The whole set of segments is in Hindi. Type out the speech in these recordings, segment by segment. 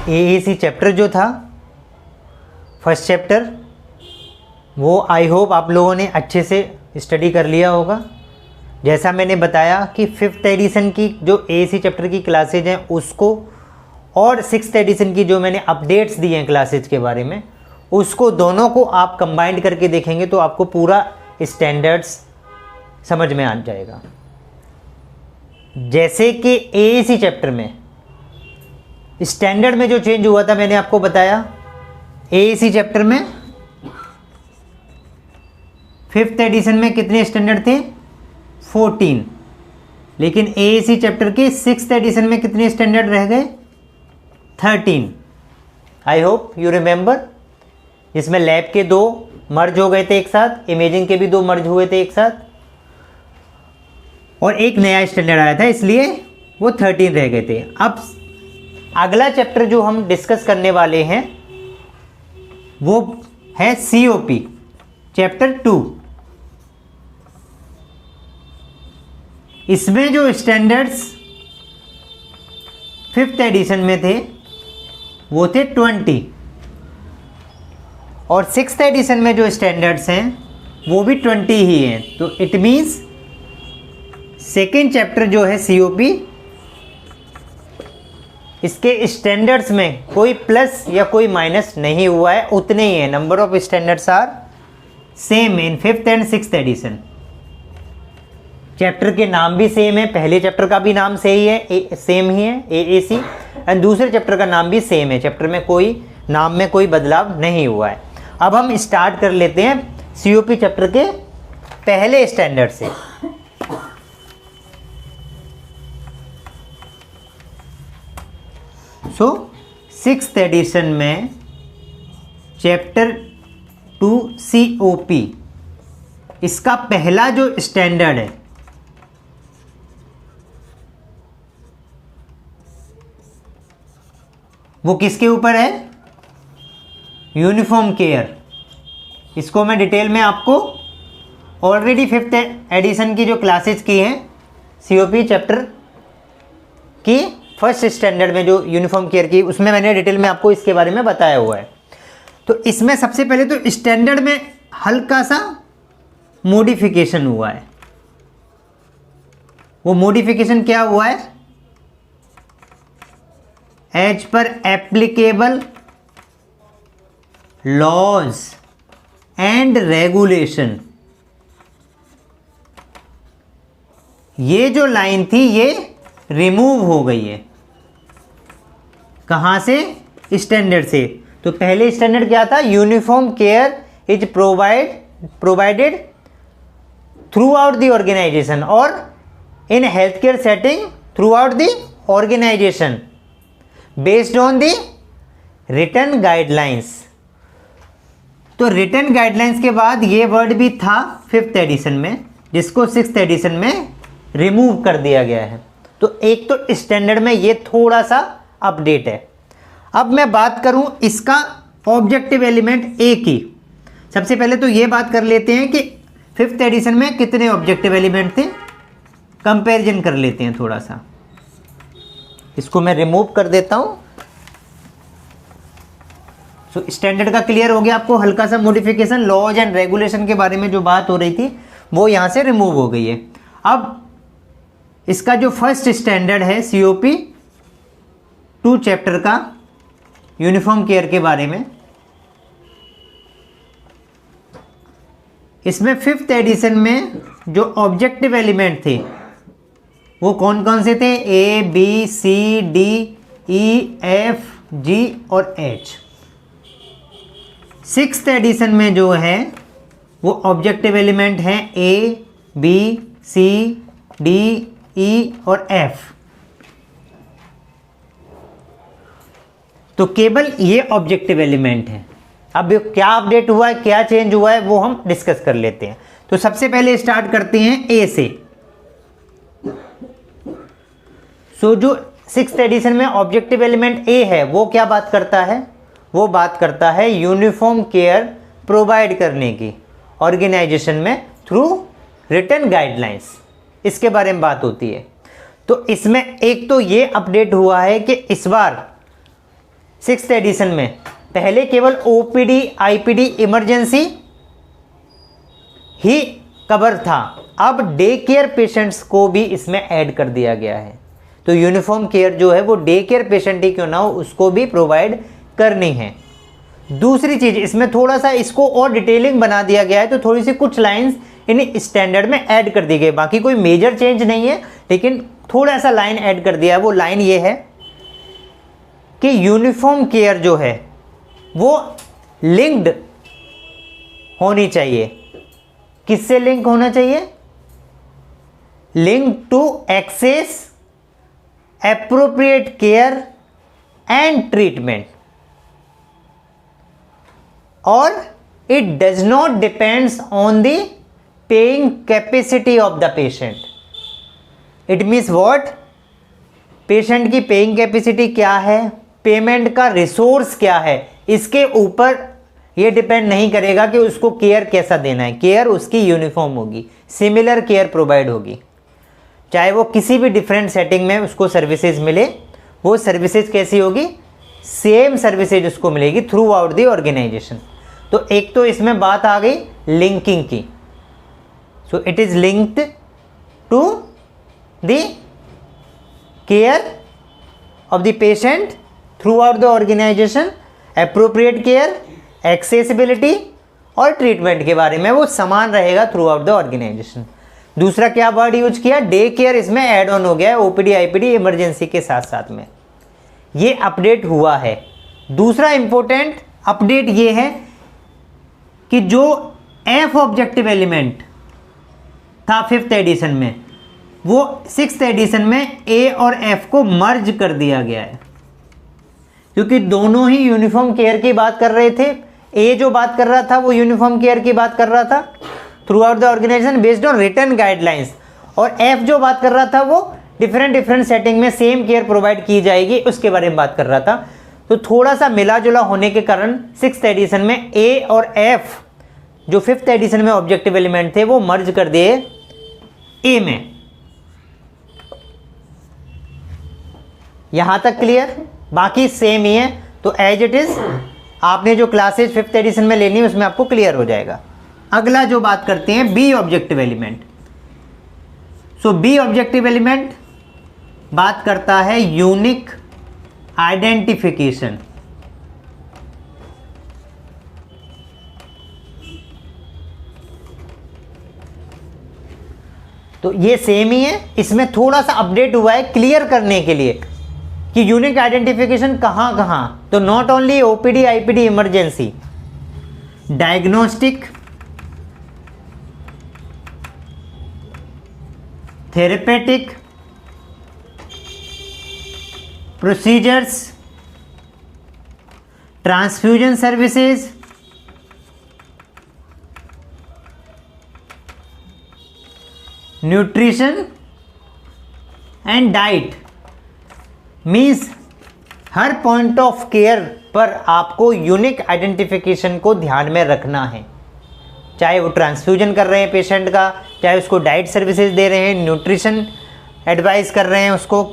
एएसी चैप्टर जो था फर्स्ट चैप्टर, वो आई होप आप लोगों ने अच्छे से स्टडी कर लिया होगा। जैसा मैंने बताया कि 5th एडिशन की जो एएसी चैप्टर की क्लासेज हैं उसको और 6th एडिशन की जो मैंने अपडेट्स दिए हैं क्लासेज के बारे में, उसको दोनों को आप कंबाइंड करके देखेंगे तो आपको पूरा स्टैंडर्ड्स समझ में आ जाएगा। जैसे कि एएसी चैप्टर में स्टैंडर्ड में जो चेंज हुआ था मैंने आपको बताया, एएसी चैप्टर में 5th एडिशन में कितने स्टैंडर्ड थे? 14। लेकिन एएसी चैप्टर के 6th एडिशन में कितने स्टैंडर्ड रह गए? 13। I hope you remember. इसमें लैब के 2 मर्ज हो गए थे एक साथ, इमेजिंग के भी 2 मर्ज हुए थे एक साथ, और एक नया स्टैंडर्ड आया था, इसलिए वो 13 रह गए थे। अब अगला चैप्टर जो हम डिस्कस करने वाले हैं वो है सीओपी चैप्टर 2। इसमें जो स्टैंडर्ड्स 5th एडिशन में थे वो थे 20, और 6th एडिशन में जो स्टैंडर्ड्स हैं वो भी 20 ही हैं। तो इट मीन्स सेकेंड चैप्टर जो है सीओपी, इसके स्टैंडर्ड्स में कोई प्लस या कोई माइनस नहीं हुआ है, उतने ही है। Number of standards are same in 5th and 6th edition. Chapter के नाम भी सेम है, पहले चैप्टर का भी नाम सेम ही है एएसी, एंड दूसरे चैप्टर का नाम भी सेम है। चैप्टर में कोई नाम में कोई बदलाव नहीं हुआ है। अब हम स्टार्ट कर लेते हैं सीओपी चैप्टर के पहले स्टैंडर्ड से। सो 6th एडिशन में चैप्टर 2 सीओपी, इसका पहला जो स्टैंडर्ड है वो किसके ऊपर है? Uniform care. इसको मैं डिटेल में आपको ऑलरेडी 5th एडिशन की जो क्लासेस की हैं सीओपी चैप्टर की फर्स्ट स्टैंडर्ड में जो यूनिफॉर्म केयर की, उसमें मैंने डिटेल में आपको इसके बारे में बताया हुआ है। तो इसमें सबसे पहले तो स्टैंडर्ड में हल्का सा मॉडिफिकेशन हुआ है। वो मॉडिफिकेशन क्या हुआ है? As per applicable laws and regulation, ये जो लाइन थी ये रिमूव हो गई है। कहां से? स्टैंडर्ड से। तो पहले स्टैंडर्ड क्या था? Uniform care is provided throughout the organisation और in health care setting throughout the organisation based on the written guidelines. तो रिटन गाइडलाइंस के बाद ये वर्ड भी था 5th एडिशन में, जिसको 6th एडिशन में रिमूव कर दिया गया है। तो एक तो स्टैंडर्ड में ये थोड़ा सा अपडेट है। अब मैं बात करूं इसका ऑब्जेक्टिव एलिमेंट ए की। सबसे पहले तो ये बात कर लेते हैं कि 5th एडिशन में कितने ऑब्जेक्टिव एलिमेंट थे, कंपैरिजन कर लेते हैं थोड़ा सा। इसको मैं रिमूव कर देता हूं। सो स्टैंडर्ड का क्लियर हो गया आपको, हल्का सा मॉडिफिकेशन, लॉज एंड रेगुलेशन के बारे में जो बात हो रही थी वो यहां से रिमूव हो गई है। अब इसका जो फर्स्ट स्टैंडर्ड है सीओपी 2 चैप्टर का यूनिफॉर्म केयर के बारे में, इसमें 5th एडिशन में जो ऑब्जेक्टिव एलिमेंट थे वो कौन कौन से थे? A B C D E F G और एच। 6th एडिशन में जो है वो ऑब्जेक्टिव एलिमेंट हैं ए बी सी डी ई और एफ। तो केवल ये ऑब्जेक्टिव एलिमेंट है। अब क्या अपडेट हुआ है, क्या चेंज हुआ है, वो हम डिस्कस कर लेते हैं। तो सबसे पहले स्टार्ट करते हैं ए से। सो जो 6th एडिशन में ऑब्जेक्टिव एलिमेंट ए है वो क्या बात करता है? वो बात करता है यूनिफॉर्म केयर प्रोवाइड करने की ऑर्गेनाइजेशन में थ्रू रिटन गाइडलाइंस, इसके बारे में बात होती है। तो इसमें एक तो ये अपडेट हुआ है कि इस बार सिक्स्थ एडिशन में पहले केवल ओपीडी आईपीडी इमरजेंसी ही कवर था, अब डे केयर पेशेंट्स को भी इसमें ऐड कर दिया गया है। तो यूनिफॉर्म केयर जो है वो डे केयर पेशेंट ही क्यों ना हो उसको भी प्रोवाइड करनी है। दूसरी चीज इसमें थोड़ा सा इसको और डिटेलिंग बना दिया गया है, तो थोड़ी सी कुछ लाइंस इन स्टैंडर्ड में ऐड कर दी गई, बाकी कोई मेजर चेंज नहीं है, लेकिन थोड़ा सा लाइन ऐड कर दिया है। वो लाइन ये है कि यूनिफॉर्म केयर जो है वो लिंक्ड होनी चाहिए। किससे लिंक होना चाहिए? Link to access appropriate care and treatment, और it does not depends on the paying capacity of the patient. It means what? Patient की पेइंग कैपेसिटी क्या है, पेमेंट का रिसोर्स क्या है, इसके ऊपर ये डिपेंड नहीं करेगा कि उसको केयर कैसा देना है। केयर उसकी यूनिफॉर्म होगी, सिमिलर केयर प्रोवाइड होगी, चाहे वो किसी भी डिफरेंट सेटिंग में उसको सर्विसेज मिले, वो सर्विसेज कैसी होगी? सेम सर्विसेज उसको मिलेगी थ्रू आउट द ऑर्गेनाइजेशन। तो एक तो इसमें बात आ गई लिंकिंग की। So it is linked to the care of the patient throughout the organisation, appropriate care, accessibility और ट्रीटमेंट के बारे में वो समान रहेगा थ्रू आउट द ऑर्गेनाइजेशन। दूसरा क्या वर्ड यूज किया? डे केयर इसमें ऐड ऑन हो गया है ओपीडी आईपीडी इमरजेंसी के साथ साथ में, ये अपडेट हुआ है। दूसरा इंपॉर्टेंट अपडेट ये है कि जो एफ ऑब्जेक्टिव एलिमेंट था फिफ्थ एडिशन में, वो सिक्स्थ एडिशन में ए और एफ को मर्ज कर दिया गया है, क्योंकि दोनों ही यूनिफॉर्म केयर की बात कर रहे थे। ए जो बात कर रहा था वो यूनिफॉर्म केयर की बात कर रहा था throughout the organisation based on written guidelines, और एफ जो बात कर रहा था वो डिफरेंट सेटिंग में सेम केयर प्रोवाइड की जाएगी उसके बारे में बात कर रहा था। तो थोड़ा सा मिला जुला होने के कारण सिक्स्थ एडिशन में ए और एफ जो फिफ्थ एडिशन में ऑब्जेक्टिव एलिमेंट थे वो मर्ज कर दिए ए में। यहां तक क्लियर? बाकी सेम ही है, तो एज इट इज आपने जो क्लासेज फिफ्थ एडिशन में लेनी है उसमें आपको क्लियर हो जाएगा। अगला जो बात करते हैं बी ऑब्जेक्टिव एलिमेंट। सो बी ऑब्जेक्टिव एलिमेंट बात करता है यूनिक आइडेंटिफिकेशन। तो ये सेम ही है, इसमें थोड़ा सा अपडेट हुआ है क्लियर करने के लिए कि यूनिक आइडेंटिफिकेशन कहां कहां। तो not only OPD IPD emergency, diagnostic, therapeutic, procedures, transfusion services, nutrition and diet. Means her point of care पर आपको यूनिक आइडेंटिफिकेशन को ध्यान में रखना है, चाहे वो ट्रांसफ्यूजन कर रहे हैं पेशेंट का, चाहे उसको डाइट सर्विसेज दे रहे हैं, न्यूट्रिशन एडवाइस कर रहे हैं उसको,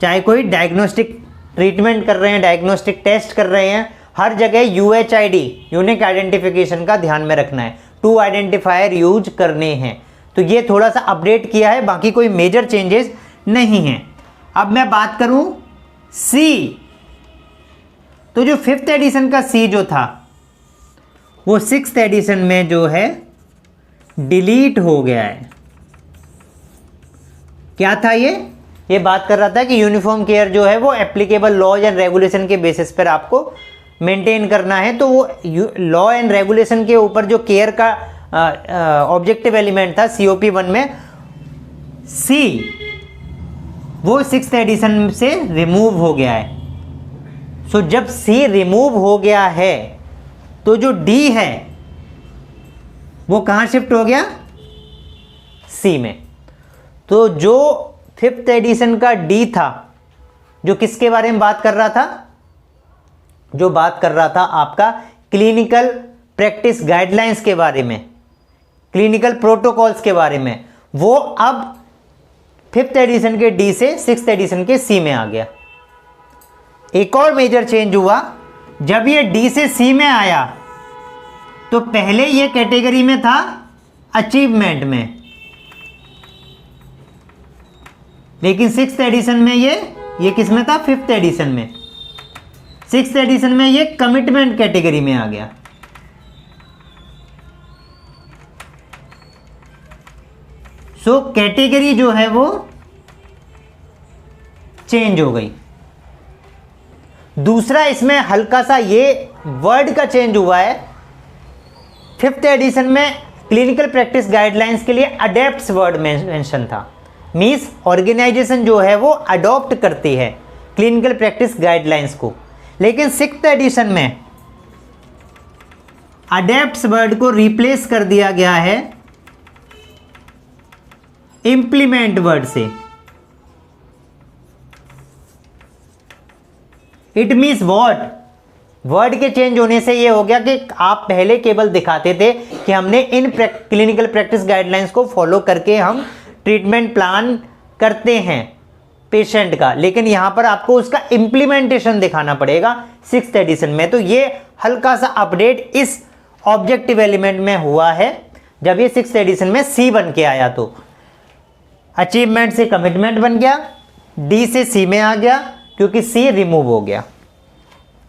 चाहे कोई डायग्नोस्टिक ट्रीटमेंट कर रहे हैं, डायग्नोस्टिक टेस्ट कर रहे हैं, हर जगह यूएचआईडी यूनिक आइडेंटिफिकेशन का ध्यान में रखना है। 2 आइडेंटिफायर यूज करने हैं। तो ये थोड़ा सा अपडेट किया है, बाकी कोई मेजर चेंजेस नहीं है। अब मैं बात करूं सी, तो जो फिफ्थ एडिशन का सी जो था वो सिक्स्थ एडिशन में जो है डिलीट हो गया है। क्या था ये बात कर रहा था कि यूनिफॉर्म केयर जो है वो एप्लीकेबल लॉज एंड रेगुलेशन के बेसिस पर आपको मेंटेन करना है। तो वो लॉ एंड रेगुलेशन के ऊपर जो केयर का ऑब्जेक्टिव एलिमेंट था सीओपी 1 में, सी वो सिक्स्थ एडिशन से रिमूव हो गया है। सो जब सी रिमूव हो गया है तो जो डी है वो कहाँ शिफ्ट हो गया? सी में। तो जो फिफ्थ एडिशन का डी था जो किसके बारे में बात कर रहा था? जो बात कर रहा था आपका क्लिनिकल प्रैक्टिस गाइडलाइंस के बारे में, क्लिनिकल प्रोटोकॉल्स के बारे में, वो अब फिफ्थ एडिशन के डी से सिक्स्थ एडिशन के सी में आ गया। एक और मेजर चेंज हुआ, जब ये डी से सी में आया तो पहले ये कैटेगरी में था अचीवमेंट में, लेकिन 6th एडिशन में ये किस में था, 5th एडिशन में। 6th एडिशन में ये कमिटमेंट कैटेगरी में आ गया। सो कैटेगरी जो है वो चेंज हो गई। दूसरा इसमें हल्का सा ये वर्ड का चेंज हुआ है। 5th एडिशन में क्लिनिकल प्रैक्टिस गाइडलाइंस के लिए अडेप्ट्स वर्ड मेंशन था, मींस ऑर्गेनाइजेशन जो है वो अडॉप्ट करती है क्लिनिकल प्रैक्टिस गाइडलाइंस को। लेकिन 6th एडिशन में अडेप्ट्स वर्ड को रिप्लेस कर दिया गया है इंप्लीमेंट वर्ड से। इट मीन्स वॉट, वर्ड के चेंज होने से ये हो गया कि आप पहले केवल दिखाते थे कि हमने इन क्लिनिकल प्रैक्टिस गाइडलाइंस को फॉलो करके हम ट्रीटमेंट प्लान करते हैं पेशेंट का, लेकिन यहां पर आपको उसका इम्प्लीमेंटेशन दिखाना पड़ेगा 6th एडिशन में। तो ये हल्का सा अपडेट इस ऑब्जेक्टिव एलिमेंट में हुआ है। जब ये 6th एडिशन में सी बन के आया तो अचीवमेंट से कमिटमेंट बन गया, डी से सी में आ गया क्योंकि सी रिमूव हो गया।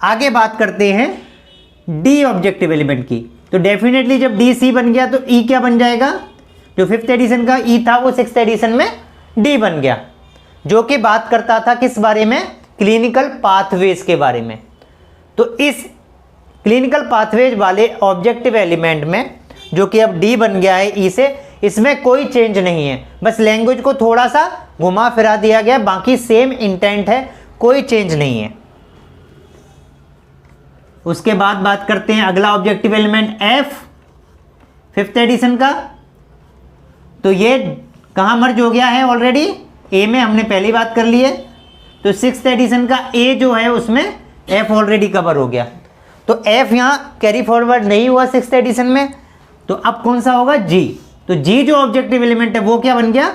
आगे बात करते हैं डी ऑब्जेक्टिव एलिमेंट की। तो डेफिनेटली जब डी सी बन गया तो ई क्या बन जाएगा, जो 5th एडिशन का ई था वो 6th एडिशन में डी बन गया, जो कि बात करता था किस बारे में, क्लिनिकल पाथवेज के बारे में। तो इस क्लिनिकल पाथवेज वाले ऑब्जेक्टिव एलिमेंट में जो कि अब डी बन गया है ई से, इसमें कोई चेंज नहीं है, बस लैंग्वेज को थोड़ा सा घुमा फिरा दिया गया, बाकी सेम इंटेंट है, कोई चेंज नहीं है। उसके बाद बात करते हैं अगला objective element F 5th addition का। तो ये कहां मर्ज हो गया है ऑलरेडी, ए में हमने पहली बात कर ली है। तो 6th एडिशन का ए जो है उसमें एफ ऑलरेडी कवर हो गया। तो एफ यहां कैरी फॉरवर्ड नहीं हुआ 6th एडिशन में, तो अब कौन सा होगा, जी। तो जी जो ऑब्जेक्टिव एलिमेंट है वो क्या बन गया,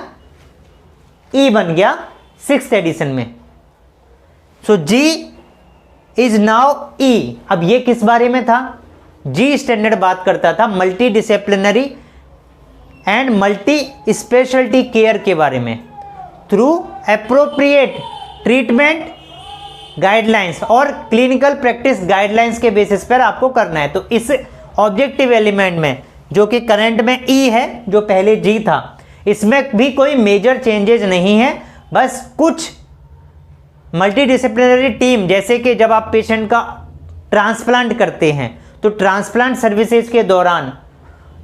ई बन गया 6th एडिशन में। सो जी इज नाउ ई। अब ये किस बारे में था, जी स्टैंडर्ड बात करता था multi disciplinary and multi speciality care के बारे में थ्रू एप्रोप्रिएट ट्रीटमेंट गाइडलाइंस और क्लिनिकल प्रैक्टिस गाइडलाइंस के बेसिस पर आपको करना है। तो इस ऑब्जेक्टिव एलिमेंट में जो कि करंट में ई है, जो पहले जी था, इसमें भी कोई मेजर चेंजेस नहीं है, बस कुछ मल्टीडिसिप्लिनरी टीम, जैसे कि जब आप पेशेंट का ट्रांसप्लांट करते हैं तो ट्रांसप्लांट सर्विसेज के दौरान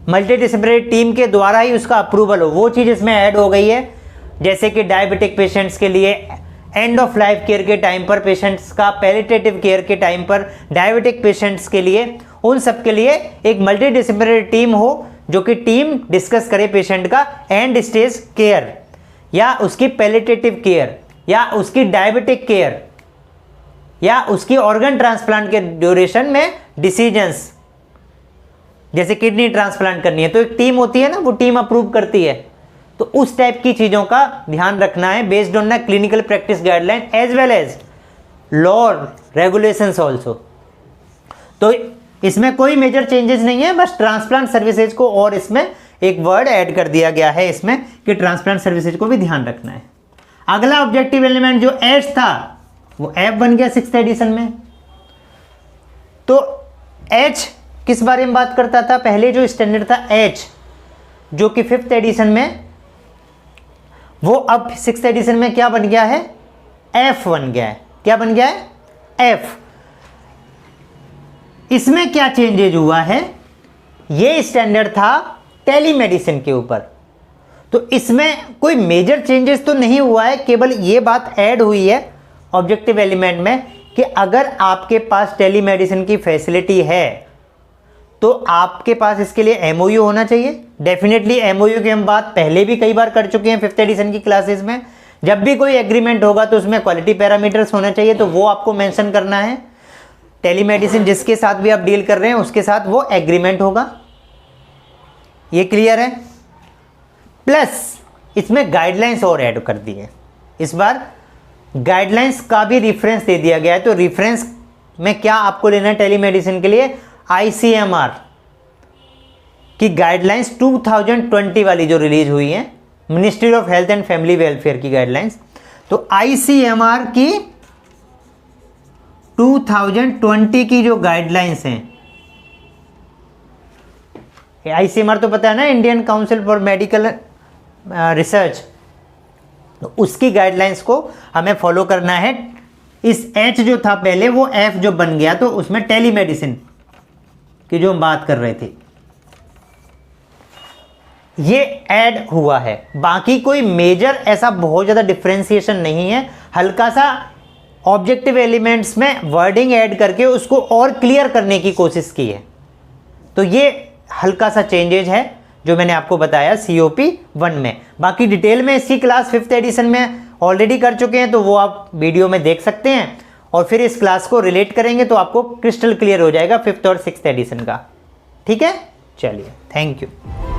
मल्टीडिसिप्लिनरी टीम के द्वारा ही उसका अप्रूवल हो, वो चीज़ इसमें ऐड हो गई है। जैसे कि डायबिटिक पेशेंट्स के लिए एंड ऑफ लाइफ केयर के टाइम पर, पेशेंट्स का पैलिएटिव केयर के टाइम पर, डायबिटिक पेशेंट्स के लिए, उन सब के लिए एक मल्टीडिसिप्लिनरी टीम हो जो कि टीम डिस्कस करे पेशेंट का एंड स्टेज केयर या उसकी पैलिएटिव केयर या उसकी डायबिटिक केयर या उसकी ऑर्गन ट्रांसप्लांट के ड्यूरेशन में डिसीजंस, जैसे किडनी ट्रांसप्लांट करनी है तो एक टीम होती है ना, वो टीम अप्रूव करती है। तो उस टाइप की चीज़ों का ध्यान रखना है based on the clinical practice guideline as well as law regulations also. तो इसमें कोई मेजर चेंजेस नहीं है, बस ट्रांसप्लांट सर्विसेज को और इसमें एक वर्ड ऐड कर दिया गया है इसमें कि ट्रांसप्लांट सर्विसेज को भी ध्यान रखना है। अगला ऑब्जेक्टिव एलिमेंट जो एच था वो एफ बन गया 6th एडिशन में। तो एच किस बारे में बात करता था, पहले जो स्टैंडर्ड था एच जो कि 5th एडिशन में, वो अब 6th एडिशन में क्या बन गया है, एफ बन गया है। क्या बन गया है, एफ। इसमें क्या चेंजेज हुआ है, ये स्टैंडर्ड था टेलीमेडिसिन के ऊपर, तो इसमें कोई मेजर चेंजेस तो नहीं हुआ है, केवल ये बात ऐड हुई है ऑब्जेक्टिव एलिमेंट में कि अगर आपके पास टेलीमेडिसिन की फैसिलिटी है तो आपके पास इसके लिए एमओयू होना चाहिए। डेफिनेटली एमओयू की हम बात पहले भी कई बार कर चुके हैं 5th एडिशन की क्लासेस में। जब भी कोई एग्रीमेंट होगा तो उसमें क्वालिटी पैरामीटर्स होना चाहिए, तो वो आपको मेंशन करना है। टेलीमेडिसिन जिसके साथ भी आप डील कर रहे हैं उसके साथ वो एग्रीमेंट होगा, ये क्लियर है। प्लस इसमें गाइडलाइंस और ऐड कर दी है इस बार गाइडलाइंस का भी रेफरेंस दे दिया गया है। तो रेफरेंस में क्या आपको लेना है टेलीमेडिसिन के लिए? आईसीएमआर की गाइडलाइंस 2020 वाली जो रिलीज हुई है, ministry of health and family welfare की गाइडलाइंस। तो आईसीएमआर की 2020 की जो गाइडलाइंस हैं, आईसीएमआर तो पता है ना, Indian council for medical research, तो उसकी गाइडलाइंस को हमें फॉलो करना है। इस एच जो था पहले वो एफ जो बन गया, तो उसमें टेलीमेडिसिन की जो हम बात कर रहे थे ये ऐड हुआ है। बाकी कोई मेजर ऐसा बहुत ज़्यादा डिफरेंशिएशन नहीं है, हल्का सा ऑब्जेक्टिव एलिमेंट्स में वर्डिंग ऐड करके उसको और क्लियर करने की कोशिश की है। तो ये हल्का सा चेंजेज है जो मैंने आपको बताया COP 1 में। बाकी डिटेल में इसकी क्लास 5th एडिशन में ऑलरेडी कर चुके हैं, तो वो आप वीडियो में देख सकते हैं और फिर इस क्लास को रिलेट करेंगे तो आपको क्रिस्टल क्लियर हो जाएगा 5th और 6th एडिशन का। ठीक है, चलिए, थैंक यू।